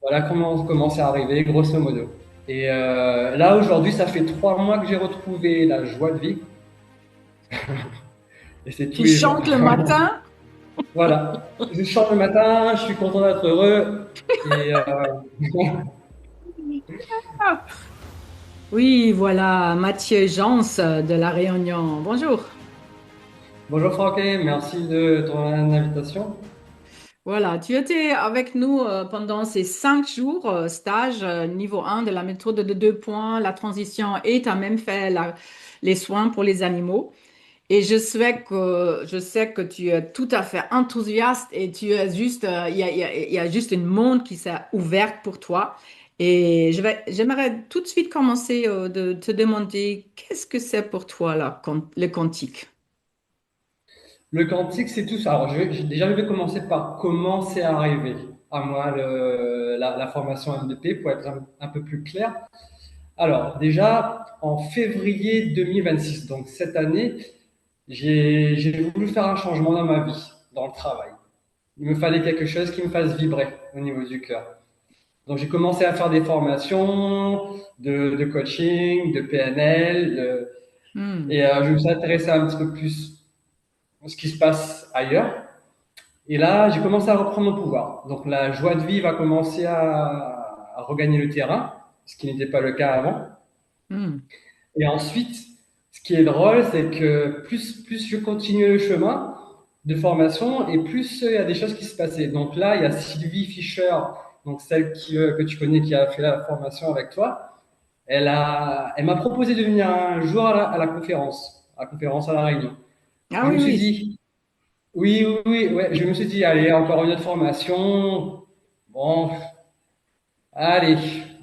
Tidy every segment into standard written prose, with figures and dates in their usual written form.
Voilà comment c'est arrivé, grosso modo. Et là, aujourd'hui, ça fait 3 mois que j'ai retrouvé la joie de vie. Et c'est tous Tu les jours. chantes le matin? Voilà. Je chante le matin, je suis content d'être heureux. Et Oui, voilà, Mathieu Jans de La Réunion. Bonjour. bonjour Francky, merci de ton invitation. Voilà, tu étais avec nous pendant ces 5 jours, stage niveau 1 de la méthode de 2 points, la transition, et tu as même fait les soins pour les animaux. Et je sais que tu es tout à fait enthousiaste et tu es juste, il y a juste une monde qui s'est ouverte pour toi. Et j'aimerais tout de suite commencer de te demander qu'est-ce que c'est pour toi là, le quantique? Le quantique, c'est tout ça. Alors, déjà, je vais commencer par comment c'est arrivé à moi la formation MDP pour être un peu plus clair. Alors, déjà, en février 2026, donc cette année, j'ai voulu faire un changement dans ma vie, dans le travail. Il me fallait quelque chose qui me fasse vibrer au niveau du cœur. Donc, j'ai commencé à faire des formations de coaching, de PNL, Hmm. et je me suis intéressé un petit peu plus à ce qui se passe ailleurs. Et là, j'ai commencé à reprendre mon pouvoir. Donc, la joie de vie va commencer à regagner le terrain, ce qui n'était pas le cas avant. Hmm. Et ensuite, ce qui est drôle, c'est que plus je continue le chemin de formation et plus il y a des choses qui se passaient. Donc là, il y a Sylvie Fischer, donc celle que tu connais qui a fait la formation avec toi. Elle m'a proposé de venir un jour à la conférence à La Réunion. Ah Je me oui, suis oui. dit, oui, oui, oui, ouais, je me suis dit, allez, encore une autre formation. Bon, allez,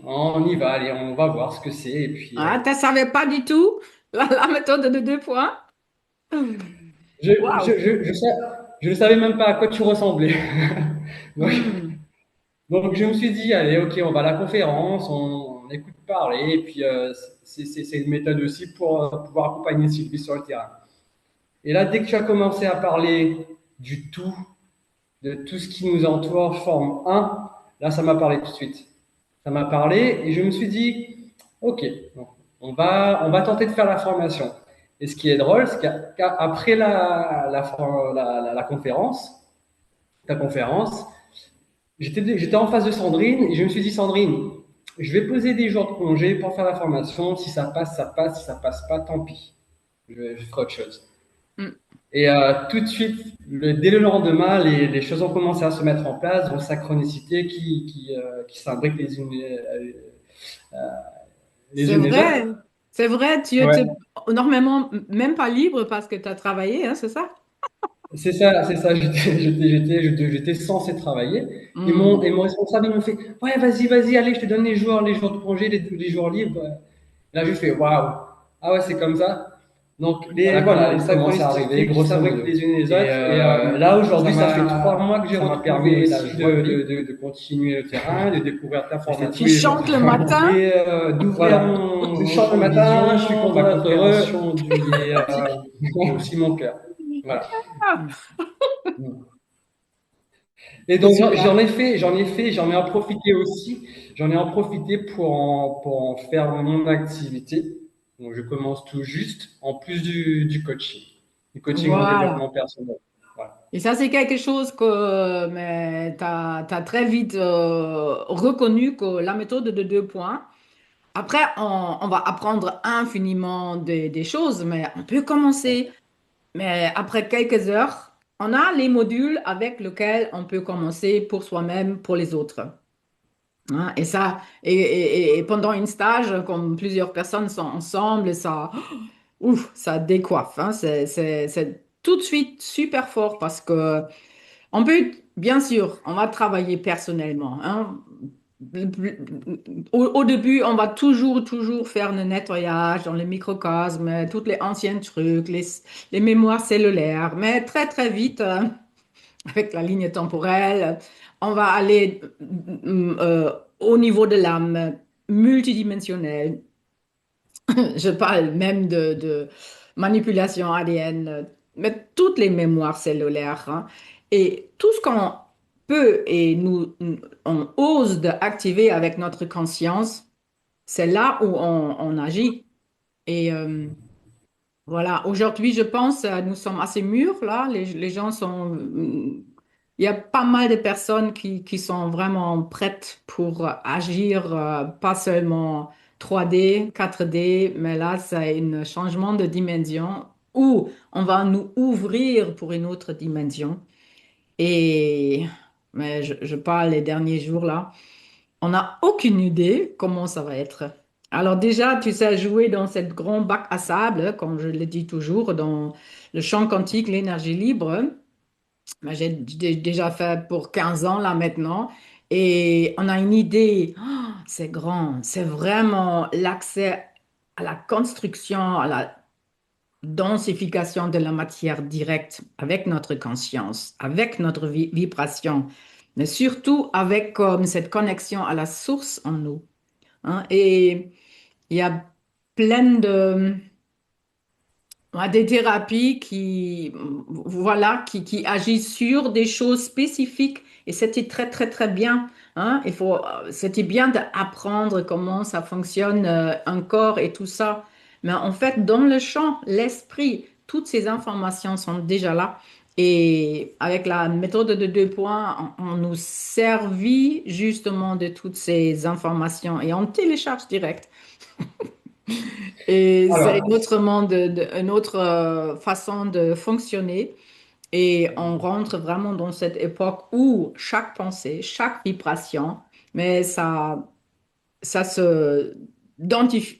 on y va, allez, on va voir ce que c'est. Et puis, Ah, tu ne savais pas du tout la méthode de 2 points? Je, Waouh! je ne savais même pas à quoi tu ressemblais. donc, Hmm. donc, je me suis dit, allez, ok, on va à la conférence, on écoute parler, et puis c'est une méthode aussi pour pouvoir accompagner Sylvie sur le terrain. Et là, dès que tu as commencé à parler du tout, de tout ce qui nous entoure, forme un, là, ça m'a parlé tout de suite. Ça m'a parlé, et je me suis dit, ok, donc, on va tenter de faire la formation. Et ce qui est drôle, c'est qu'après la conférence, ta conférence, j'étais en face de Sandrine et je me suis dit, Sandrine, je vais poser des jours de congé pour faire la formation. Si ça passe, ça passe. Si ça passe pas, tant pis. Je ferai autre chose. Hmm. Et tout de suite, dès le lendemain, les choses ont commencé à se mettre en place, dans synchronicité qui s'imbriquent les C'est unes les autres. vrai, c'est vrai, tu Ouais. étais normalement même pas libre parce que tu as travaillé, hein, c'est ça? C'est ça, c'est ça. J'étais censé travailler. Et Hmm. mon responsable, il m'a fait, ouais, vas-y, allez, je te donne les jours de congé, les jours libres. Là, je fais, waouh. Ah ouais, c'est comme ça. Donc, voilà, les synchronicités qui s'imbriquent les unes les autres. Et là, aujourd'hui, ça fait 3 mois que j'ai retrouvé la joie de continuer le terrain, de découvrir ta formation Tu tous les jours. chantes le matin? Et d'ouvrir voilà. Je mon chante le champ de vision, Ah, je suis content ma d'être heureux. compréhension du Et quantique. aussi mon cœur. Voilà. Ah, Et c'est donc super. j'en ai en profité aussi. J'en ai en profité pour en faire mon activité. Donc je commence tout juste, en plus du coaching en Voilà. développement personnel. Voilà. Et ça, c'est quelque chose que mais tu as très vite reconnu que la méthode de 2 points. Après, on va apprendre infiniment des choses, mais on peut commencer. Mais après quelques heures, on a les modules avec lesquels on peut commencer pour soi-même, pour les autres. Hein, et ça, et pendant une stage, comme plusieurs personnes sont ensemble, ça, ouf, ça décoiffe. Hein, c'est tout de suite super fort parce que on peut, bien sûr, on va travailler personnellement. Hein. Au début, on va toujours faire le nettoyage dans les microcosmes, toutes les anciens trucs, les mémoires cellulaires. Mais très, très vite, avec la ligne temporelle, on va aller au niveau de l'âme multidimensionnelle. Je parle même de manipulation ADN, mais toutes les mémoires cellulaires. Hein. Et tout ce qu'on peut et on ose d'activer avec notre conscience, c'est là où on agit. Et voilà, aujourd'hui, je pense, nous sommes assez mûrs là. Les gens sont. Il y a pas mal de personnes qui sont vraiment prêtes pour agir, pas seulement 3D, 4D, mais là, c'est un changement de dimension où on va nous ouvrir pour une autre dimension. Et mais je parle les derniers jours là. On n'a aucune idée comment ça va être. Alors déjà, tu sais jouer dans cette grand bac à sable, comme je le dis toujours, dans le champ quantique, l'énergie libre. Ben, j'ai déjà fait pour 15 ans là maintenant. Et on a une idée, c'est grand, c'est vraiment l'accès à la construction, à la densification de la matière directe avec notre conscience, avec notre vibration, mais surtout avec cette connexion à la source en nous, hein. Et il y a plein de ouais, des thérapies qui, voilà, qui agissent sur des choses spécifiques et c'était très, très, très bien, hein. C'était bien d'apprendre comment ça fonctionne, un corps et tout ça. Mais en fait, dans le champ, l'esprit, toutes ces informations sont déjà là. Et avec la méthode de 2 points, on nous servit justement de toutes ces informations et on télécharge direct. Et c'est Alors, une autre monde, une autre façon de fonctionner. Et on rentre vraiment dans cette époque où chaque pensée, chaque vibration, mais ça se densifier.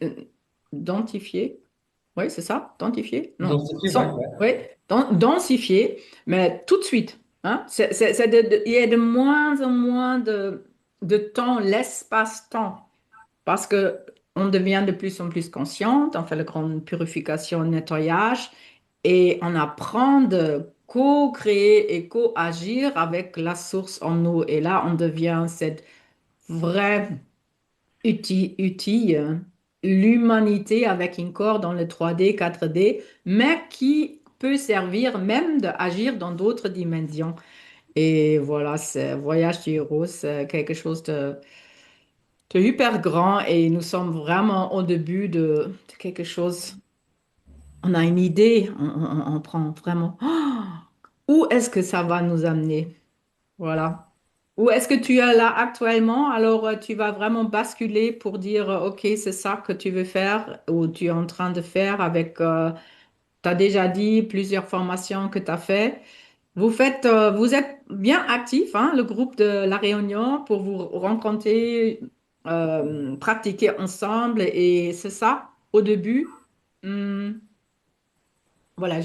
Oui, c'est ça, densifier? dans Non, ce film, ouais, ouais. oui, densifier, mais tout de suite. Hein? Il y a de moins en moins de temps, l'espace-temps. Parce que on devient de plus en plus consciente, on fait la grande purification, nettoyage, et on apprend de co-créer et co-agir avec la source en nous. Et là, on devient cette vraie utile, l'humanité avec un corps dans le 3D, 4D, mais qui peut servir même d'agir dans d'autres dimensions. Et voilà, c'est Voyage du héros, c'est quelque chose de hyper grand et nous sommes vraiment au début de quelque chose. On a une idée, on prend vraiment. Où est-ce que ça va nous amener? Voilà. Où est-ce que tu es là actuellement? Alors, tu vas vraiment basculer pour dire, OK, c'est ça que tu veux faire ou tu es en train de faire avec, tu as déjà dit plusieurs formations que tu as fait. Vous êtes bien actif, hein, le groupe de La Réunion, pour vous rencontrer, pratiquer ensemble. Et c'est ça, au début. Voilà,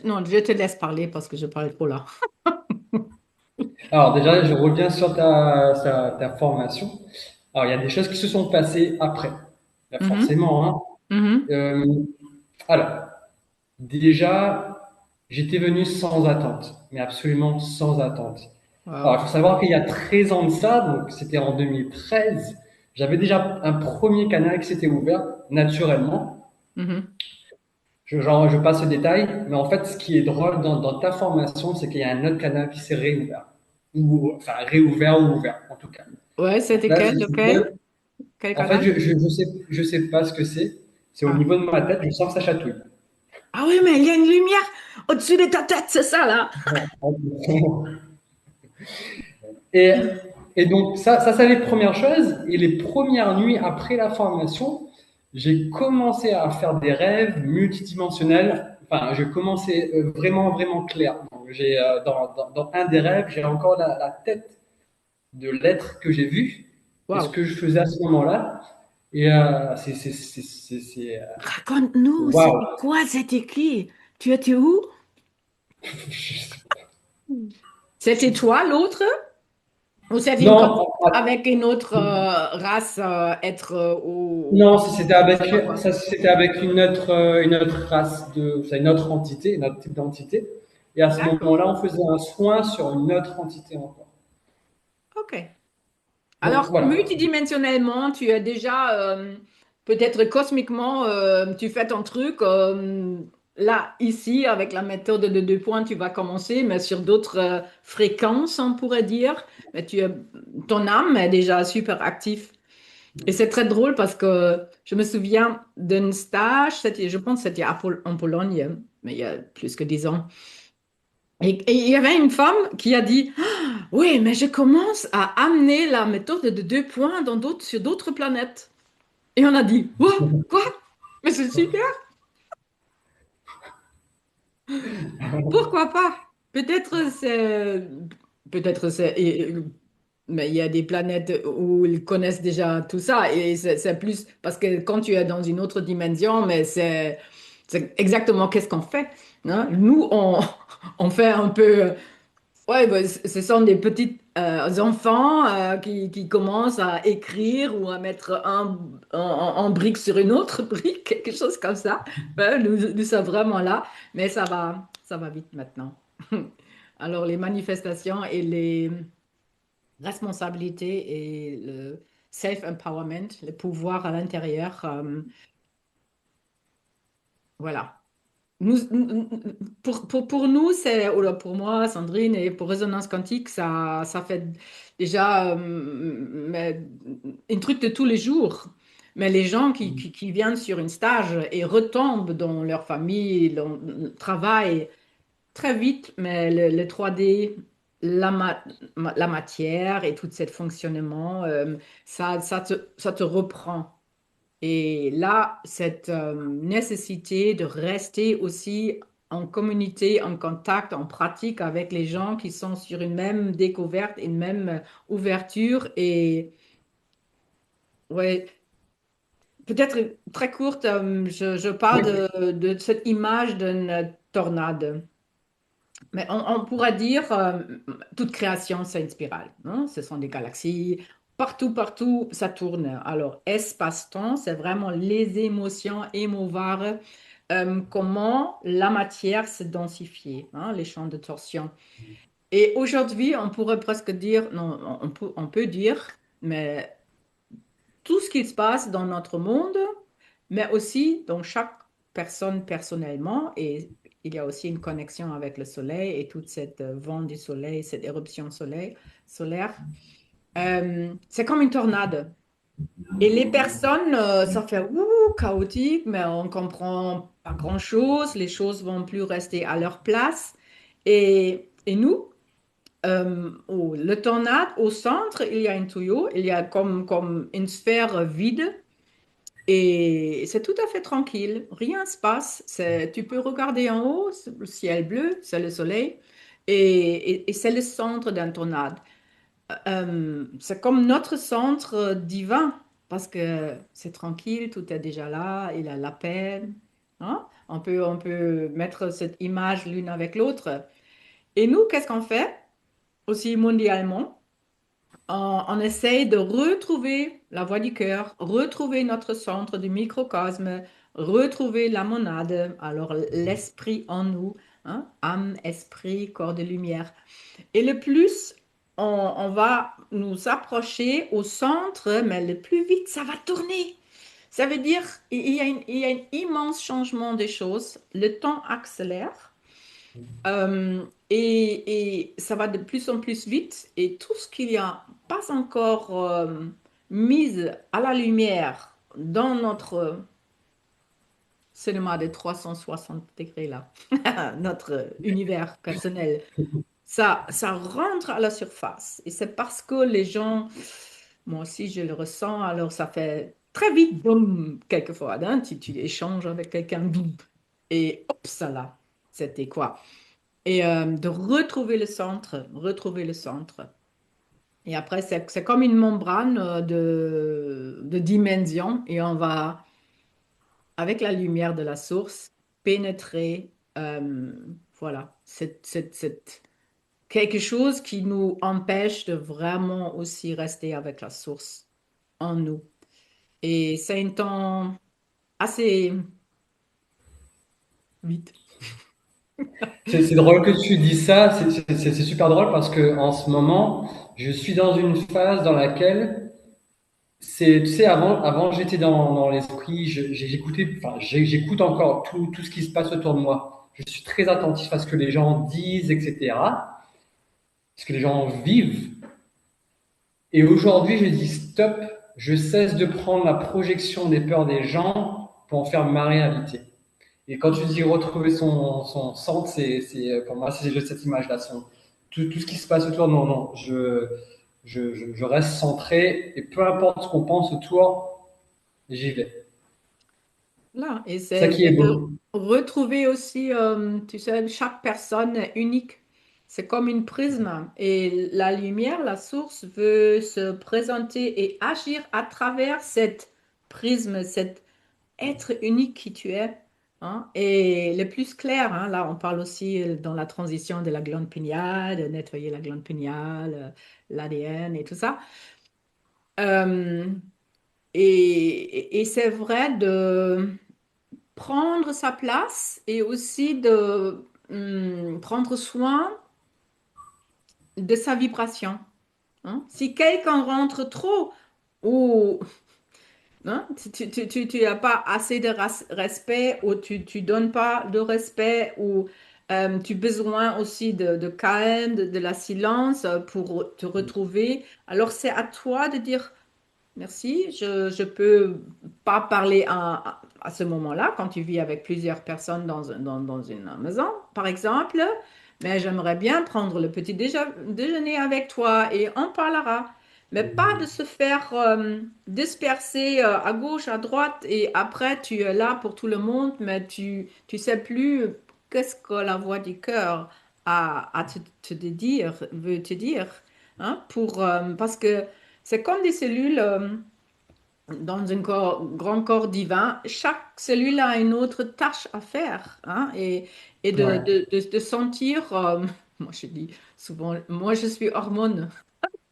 non, je te laisse parler parce que je parle trop là. Alors déjà, je reviens sur ta formation. Alors, il y a des choses qui se sont passées après. Là, Mhm, forcément, hein. mhm. Euh, alors, déjà, j'étais venu sans attente, mais absolument sans attente. Alors, il Wow. faut savoir qu'il y a 13 ans de ça, donc c'était en 2013, j'avais déjà un premier canal qui s'était ouvert naturellement. Mhm. Je passe le détail, mais en fait, ce qui est drôle dans ta formation, c'est qu'il y a un autre canal qui s'est réouvert. Ou, enfin, réouvert ou ouvert, en tout cas. Ouais, Donc c'était là, quel, lequel? Quel en fait, canal? je sais pas ce que c'est. C'est au Ah. niveau de ma tête, je sens que ça chatouille. Ah oui, mais il y a une lumière au-dessus de ta tête, c'est ça là. Et, et donc, ça c'est les premières choses. Et les premières nuits après la formation, j'ai commencé à faire des rêves multidimensionnels. Enfin, j'ai commencé vraiment, vraiment clair. Donc, dans un des rêves, j'ai encore la tête de l'être que j'ai vu et ce Waouh. que je faisais à ce moment-là. Et Raconte-nous, waouh! c'était quoi cet écrit? Tu étais où? C'était toi l'autre? Ou c'était une Non, contact avec une autre race, être ou non, je sais pas quoi. c'était avec une autre race enfin, une autre entité, un autre type d'entité. Et à ce D'accord. moment-là, on faisait un soin sur une autre entité encore. OK. Donc Alors, voilà. multidimensionnellement, tu as déjà, peut-être cosmiquement, tu fais ton truc. là, ici, avec la méthode de 2 points, tu vas commencer, mais sur d'autres fréquences, on pourrait dire. Mais ton âme est déjà super active. Et c'est très drôle parce que je me souviens d'un stage, je pense que c'était en Pologne, mais il y a plus que 10 ans. Et il y avait une femme qui a dit, oui, mais je commence à amener la méthode de 2 points sur d'autres planètes. Et on a dit, quoi? Mais c'est super, pourquoi pas? Peut-être c'est, peut-être c'est, mais il y a des planètes où ils connaissent déjà tout ça et c'est plus parce que quand tu es dans une autre dimension, mais c'est exactement qu'est-ce qu'on fait, hein? Nous, on fait un peu. Ouais, bah, ce sont des petits enfants qui commencent à écrire ou à mettre un brique sur une autre brique, quelque chose comme ça. Ouais, nous sommes vraiment là, mais ça va vite maintenant. Alors, les manifestations et les responsabilités et le self-empowerment, le pouvoir à l'intérieur, voilà. Pour nous, ou là, pour moi, Sandrine, et pour Résonance Quantique, ça fait déjà un truc de tous les jours. Mais les gens qui viennent sur une stage et retombent dans leur famille, dans le travail, très vite, mais le 3D, la matière et tout ce fonctionnement, ça te reprend. Et là, cette nécessité de rester aussi en communauté, en contact, en pratique avec les gens qui sont sur une même découverte, une même ouverture. Et ouais, peut-être très courte, je parle Oui. de cette image d'une tornade. Mais on pourrait dire, toute création, c'est une spirale, hein. Ce sont des galaxies. Partout, partout, ça tourne. Alors, espace-temps, c'est vraiment les émotions émouvoir, comment la matière se densifie, hein, les champs de torsion. Et aujourd'hui, on pourrait presque dire, non, on peut dire, mais tout ce qui se passe dans notre monde, mais aussi dans chaque personne personnellement. Et il y a aussi une connexion avec le soleil et toute cette vent du soleil, cette éruption solaire. C'est comme une tornade. Et les personnes, ça fait chaotique, mais on comprend pas grand-chose. Les choses vont plus rester à leur place. Et nous, le tornade, au centre, il y a un tuyau, il y a comme une sphère vide et c'est tout à fait tranquille, rien ne se passe. Tu peux regarder en haut, c'est le ciel bleu, c'est le soleil, et c'est le centre d'un tornade. C'est comme notre centre divin, parce que c'est tranquille, tout est déjà là, il a la peine, hein? On peut mettre cette image l'une avec l'autre. Et nous, qu'est-ce qu'on fait aussi mondialement? On essaye de retrouver la voix du cœur, retrouver notre centre du microcosme, retrouver la monade, alors l'esprit en nous, hein, âme, esprit, corps de lumière. Et le plus on va nous approcher au centre, mais le plus vite ça va tourner. Ça veut dire il y a un immense changement des choses. Le temps accélère. Et ça va de plus en plus vite et tout ce qu'il n'y a pas encore mis à la lumière dans notre cinéma de 360 degrés là, notre univers personnel, ça rentre à la surface. Et c'est parce que les gens, moi aussi je le ressens, alors ça fait très vite, boum, quelquefois, hein, tu échanges avec quelqu'un, boum, et hop, ça là, c'était quoi? Et de retrouver le centre, retrouver le centre. Et après, c'est comme une membrane de dimension et on va, avec la lumière de la source, pénétrer, voilà, quelque chose qui nous empêche de vraiment aussi rester avec la source en nous. Et c'est un temps assez vite. C'est drôle que tu dis ça, c'est super drôle parce que en ce moment, je suis dans une phase dans laquelle Tu sais, avant j'étais dans l'esprit, j'écoutais, enfin, j'écoute encore tout ce qui se passe autour de moi. Je suis très attentif à ce que les gens disent, etc., ce que les gens vivent. Et aujourd'hui, je dis stop, je cesse de prendre la projection des peurs des gens pour en faire ma réalité. Et quand tu dis retrouver son centre, pour moi, c'est juste cette image-là. Tout ce qui se passe autour, non, non, je reste centré et peu importe ce qu'on pense autour, j'y vais. Là, et C'est ça qui est c'est de beau. retrouver aussi, tu sais, chaque personne est unique. C'est comme une prisme. Et la lumière, la source, veut se présenter et agir à travers cette prisme, cet être unique qui tu es. Hein. Et le plus clair, hein, là, on parle aussi dans la transition de la glande pinéale, de nettoyer la glande pinéale, l'ADN et tout ça. Euh, et c'est vrai de prendre sa place et aussi de prendre soin de sa vibration. Hein. Si quelqu'un rentre trop ou hein, tu n'as pas assez de respect ou tu donnes pas de respect ou tu as besoin aussi de calme, de la silence pour te retrouver, alors c'est à toi de dire merci, je peux pas parler à ce moment-là, quand tu vis avec plusieurs personnes dans une maison, par exemple, mais j'aimerais bien prendre le petit déjeuner avec toi et on parlera. Mais pas de se faire disperser à gauche, à droite et après tu es là pour tout le monde, mais tu sais plus qu'est-ce que la voix du cœur à te dire, veut te dire. Hein, parce que c'est comme des cellules dans un grand corps divin. Chaque cellule a une autre tâche à faire. Hein, et Ouais. de sentir, moi je dis souvent, moi je suis hormone.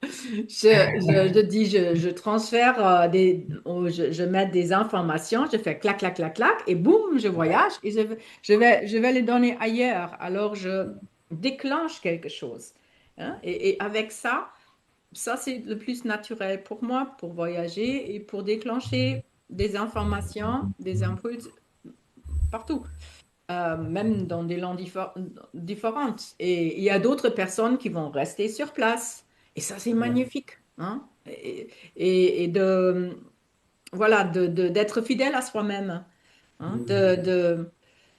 Je dis, je transfère je mets des informations, je fais clac, clac, clac, clac, et boum, je voyage et je vais les donner ailleurs. Alors je déclenche quelque chose. Hein, et avec ça, ça, c'est le plus naturel pour moi, pour voyager et pour déclencher des informations, des impulses partout, même dans des langues différentes. Et il y a d'autres personnes qui vont rester sur place. Et ça, c'est Ouais. magnifique. Hein? Et de, voilà, d'être fidèle à soi-même. Hein?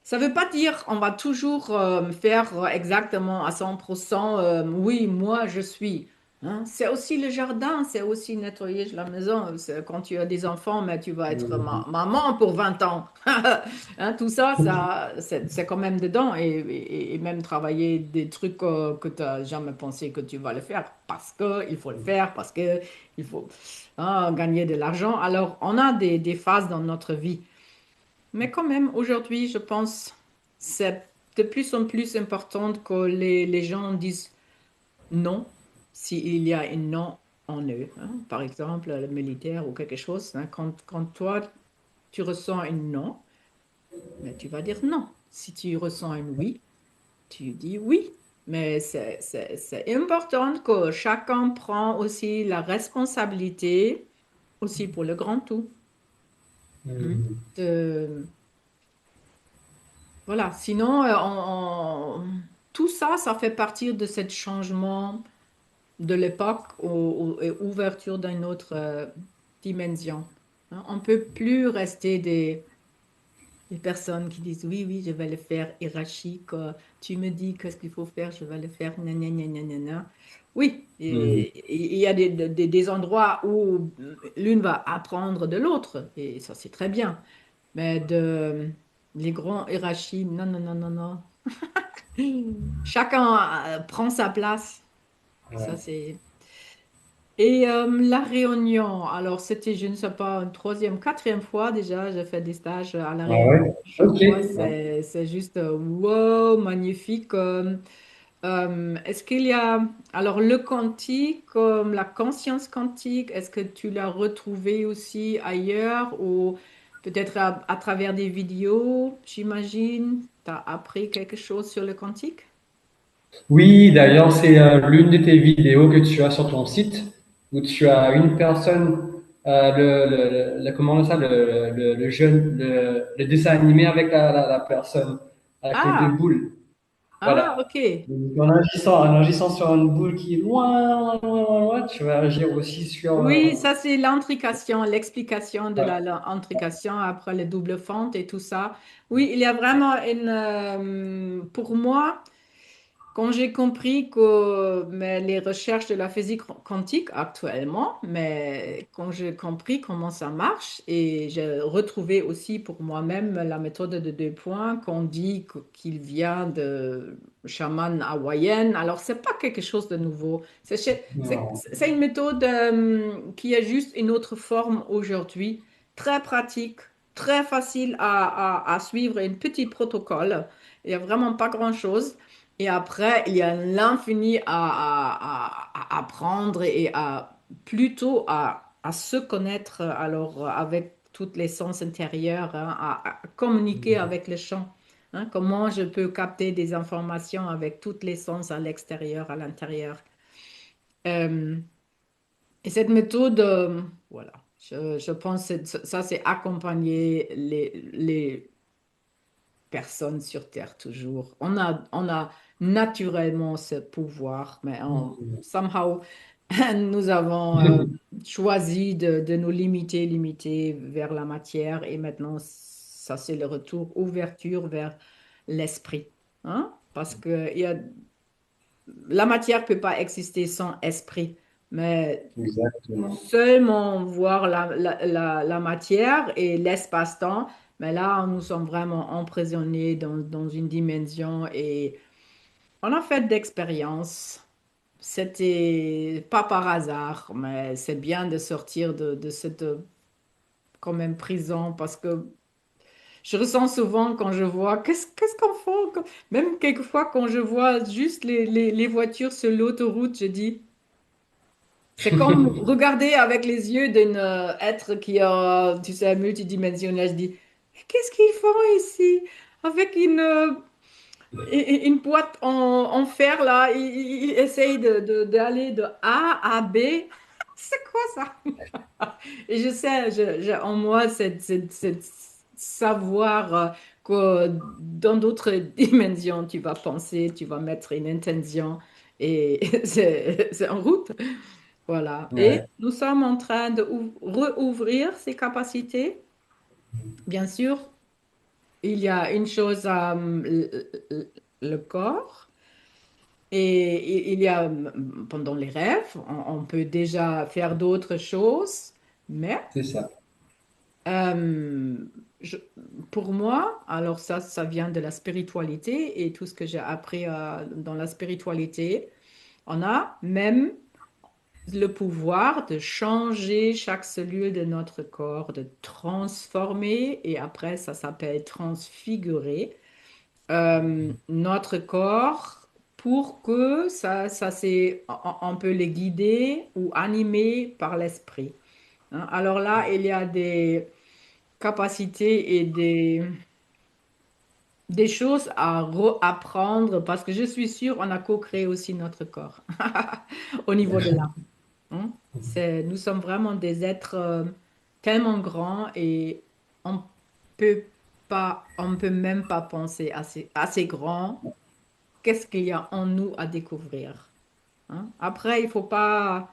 Ça ne veut pas dire on va toujours faire exactement à 100%, oui, moi je suis. Hein. C'est aussi le jardin, c'est aussi nettoyer la maison. C'est quand tu as des enfants, mais tu vas être maman pour 20 ans. Hein, tout ça, c'est quand même dedans. Et même travailler des trucs que tu n'as jamais pensé que tu vas le faire parce qu'il faut le faire, parce qu'il faut hein, gagner de l'argent. Alors, on a des phases dans notre vie. Mais quand même, aujourd'hui, je pense c'est de plus en plus important que les gens disent non s'il y a un non en eux. Hein. Par exemple, le militaire ou quelque chose. Hein. Quand toi, tu ressens un non, mais tu vas dire non. Si tu ressens un oui, tu dis oui. Mais c'est important que chacun prend aussi la responsabilité aussi pour le grand tout. Hein. De- Voilà, sinon, tout ça, ça fait partie de ce changement de l'époque et ouverture d'une autre dimension. Hein, on ne peut plus rester des personnes qui disent oui, oui, je vais le faire hiérarchique. Tu me dis qu'est-ce qu'il faut faire, je vais le faire. Gna, gna, gna, gna, gna, gna. Oui, et il y a des endroits où l'une va apprendre de l'autre, et ça, c'est très bien. Mais les grands hiérarchies, non, non, non, non, non. Chacun prend sa place. Ça, Ouais. c'est. Et la réunion, alors c'était, je ne sais pas, une troisième, quatrième fois déjà, j'ai fait des stages à la Ah Réunion. ouais? Chaque Ok. fois, Ouais. c'est juste wow, magnifique. Est-ce qu'il y a, alors le quantique, la conscience quantique, est-ce que tu l'as retrouvé aussi ailleurs ou peut-être à travers des vidéos, j'imagine? Tu as appris quelque chose sur le quantique? Oui, d'ailleurs, c'est l'une de tes vidéos que tu as sur ton site où tu as une personne comment on dit ça, le jeune, le dessin animé avec la personne, avec les deux Ah, boules. ah, Voilà. ok. Donc, en agissant sur une boule qui est loin, loin, loin, loin, loin, tu vas agir aussi sur. Oui, ça c'est l'intrication, l'explication de Ouais. l'intrication après le double fente et tout ça. Oui, il y a vraiment pour moi, quand j'ai compris que mais les recherches de la physique quantique actuellement, mais quand j'ai compris comment ça marche et j'ai retrouvé aussi pour moi-même la méthode de deux points qu'on dit qu'il vient de chaman hawaïenne. Alors, c'est pas quelque chose de nouveau. Non. C'est une méthode qui a juste une autre forme aujourd'hui, très pratique, très facile à suivre, un petit protocole. Il n'y a vraiment pas grand-chose. Et après, il y a l'infini à apprendre et plutôt à se connaître alors avec toutes les sens intérieurs, hein, à communiquer avec le champ. Hein, comment je peux capter des informations avec toutes les sens à l'extérieur, à l'intérieur. Euh, et cette méthode, voilà, je pense que ça, c'est accompagner les personne sur Terre toujours. On a naturellement ce pouvoir, mais somehow, nous avons choisi de nous limiter vers la matière et maintenant, ça c'est le retour, ouverture vers l'esprit. Hein? Parce que la matière ne peut pas exister sans esprit, mais Exactement. seulement voir la matière et l'espace-temps, mais là, nous sommes vraiment emprisonnés dans une dimension et on a fait d'expériences. C'était pas par hasard, mais c'est bien de sortir de cette quand même prison parce que je ressens souvent quand je vois qu'est-ce qu'on fait, même quelquefois quand je vois juste les voitures sur l'autoroute, je dis. C'est comme regarder avec les yeux d'un être qui a, tu sais, multidimensionnel. Je dis, qu'est-ce qu'ils font ici? Avec une boîte en fer, là, ils essayent d'aller de A à B. C'est quoi ça? Et je sais, en moi, cette savoir que dans d'autres dimensions, tu vas penser, tu vas mettre une intention et c'est en route. Voilà. Et Ouais, nous sommes en train de rouvrir ces capacités. Bien sûr, il y a une chose, le corps, et il y a pendant les rêves, on peut déjà faire d'autres choses, mais c'est ça. euh, je- pour moi, alors ça vient de la spiritualité et tout ce que j'ai appris dans la spiritualité, on a même le pouvoir de changer chaque cellule de notre corps, de transformer, et après ça s'appelle transfigurer notre corps pour que on peut les guider ou animer par l'esprit. Hein. Alors là, il y a des capacités et des choses à apprendre parce que je suis sûre on a co-créé aussi notre corps au niveau de l'âme. Hein. Nous sommes vraiment des êtres tellement grands et on peut on peut même pas penser assez grand. Qu'est-ce qu'il y a en nous à découvrir? Hein. Après, il faut pas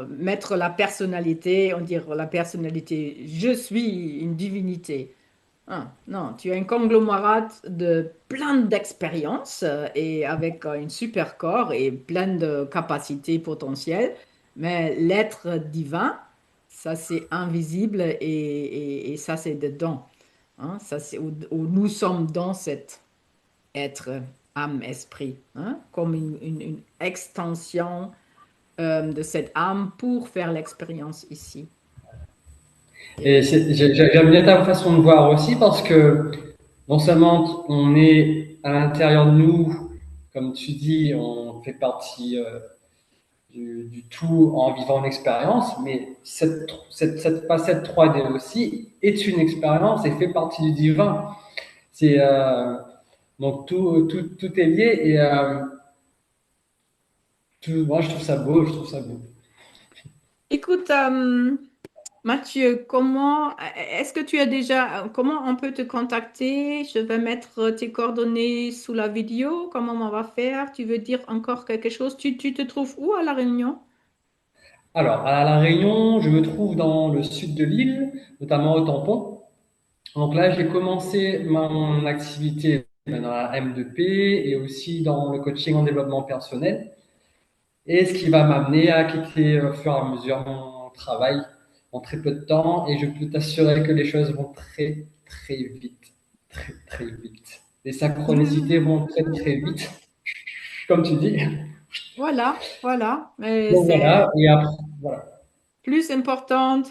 mettre la personnalité, on dit la personnalité, je suis une divinité. Hein, non, tu as un conglomérat de plein d'expériences et avec un super corps et plein de capacités potentielles, mais l'être divin, ça c'est invisible et ça c'est dedans. Hein, ça c'est où nous sommes dans cet être âme, esprit, hein, comme une extension de cette âme pour faire l'expérience ici. Et Et j'aime bien ta façon de voir aussi parce que non seulement on est à l'intérieur de nous, comme tu dis, on fait partie du tout en vivant une expérience, mais cette facette 3D aussi est une expérience et fait partie du divin. C'est donc tout est lié et moi je trouve ça beau, je trouve ça beau. Écoute, Mathieu, est-ce que tu as déjà, comment on peut te contacter? Je vais mettre tes coordonnées sous la vidéo. Comment on va faire? Tu veux dire encore quelque chose? Tu te trouves où à La Réunion? Alors, à La Réunion, je me trouve dans le sud de l'île, notamment au Tampon. Donc là, j'ai commencé mon activité dans la M2P et aussi dans le coaching en développement personnel. Et ce qui va m'amener à quitter au fur et à mesure mon travail en très peu de temps. Et je peux t'assurer que les choses vont très, très vite. Très, très vite. Les synchronicités vont très, très vite, comme tu dis. Voilà, voilà. Mais Donc voilà, c'est et après, voilà. plus important,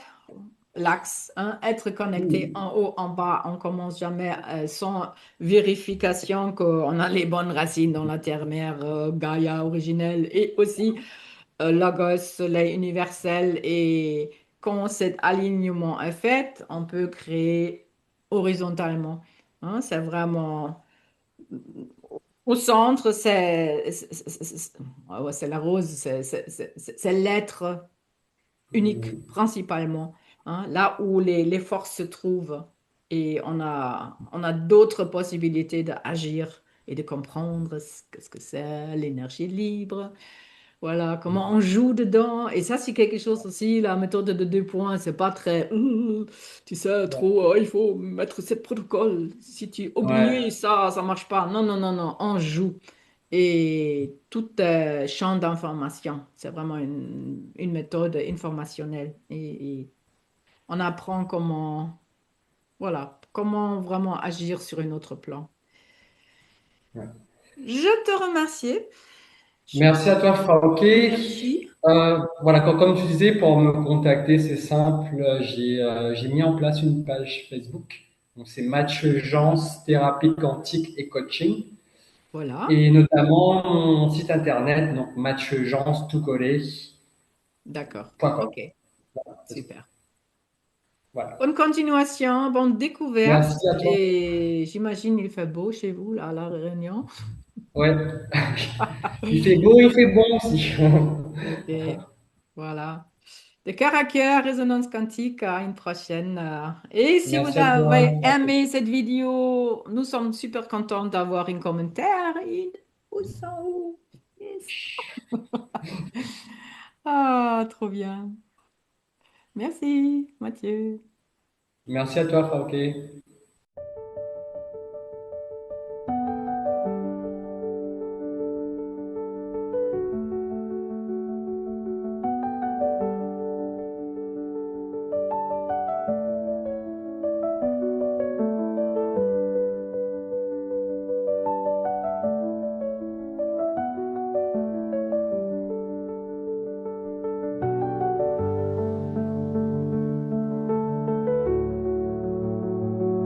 l'axe, hein, être connecté Oui, en haut, en bas. On commence jamais sans vérification qu'on a les bonnes racines dans la terre-mère, Gaïa originelle et aussi Logos, soleil universel. Et quand cet alignement est fait, on peut créer horizontalement. Hein, c'est vraiment au centre, ouais, c'est la rose, c'est l'être unique principalement, hein, là où les forces se trouvent. Et on a d'autres possibilités d'agir et de comprendre ce que c'est l'énergie libre. Voilà, comment on joue dedans. Et ça, c'est quelque chose aussi, la méthode de 2 points, c'est pas très, tu sais, trop, il faut mettre ce protocole. Si tu oublies ouais, ça, ça marche pas. Non, non, non, non, on joue. Et tout est champ d'information. C'est vraiment une méthode informationnelle. Et on apprend comment, voilà, comment vraiment agir sur un autre plan. ouais. Je te remercie. Je Merci à toi, Frauke. merci. Voilà, comme tu disais, pour me contacter, c'est simple. J'ai mis en place une page Facebook. Donc, c'est Mathieu Jans, thérapie quantique et coaching. Voilà, Et notamment mon site internet, donc mathieujeance, tout collé, d'accord. point .com. OK, super. Voilà. Bonne continuation, bonne découverte. Merci à toi. Et j'imagine il fait beau chez vous, là, à La Réunion. Ouais. Il fait beau, il fait bon aussi. OK, voilà. De cœur à cœur, résonance quantique, à une prochaine. Et si vous Merci à toi. avez aimé cette vidéo, nous sommes super contents d'avoir un commentaire. Et pouce en haut. Yes. Ah, trop bien. Merci, Mathieu. Merci à toi, Frauke.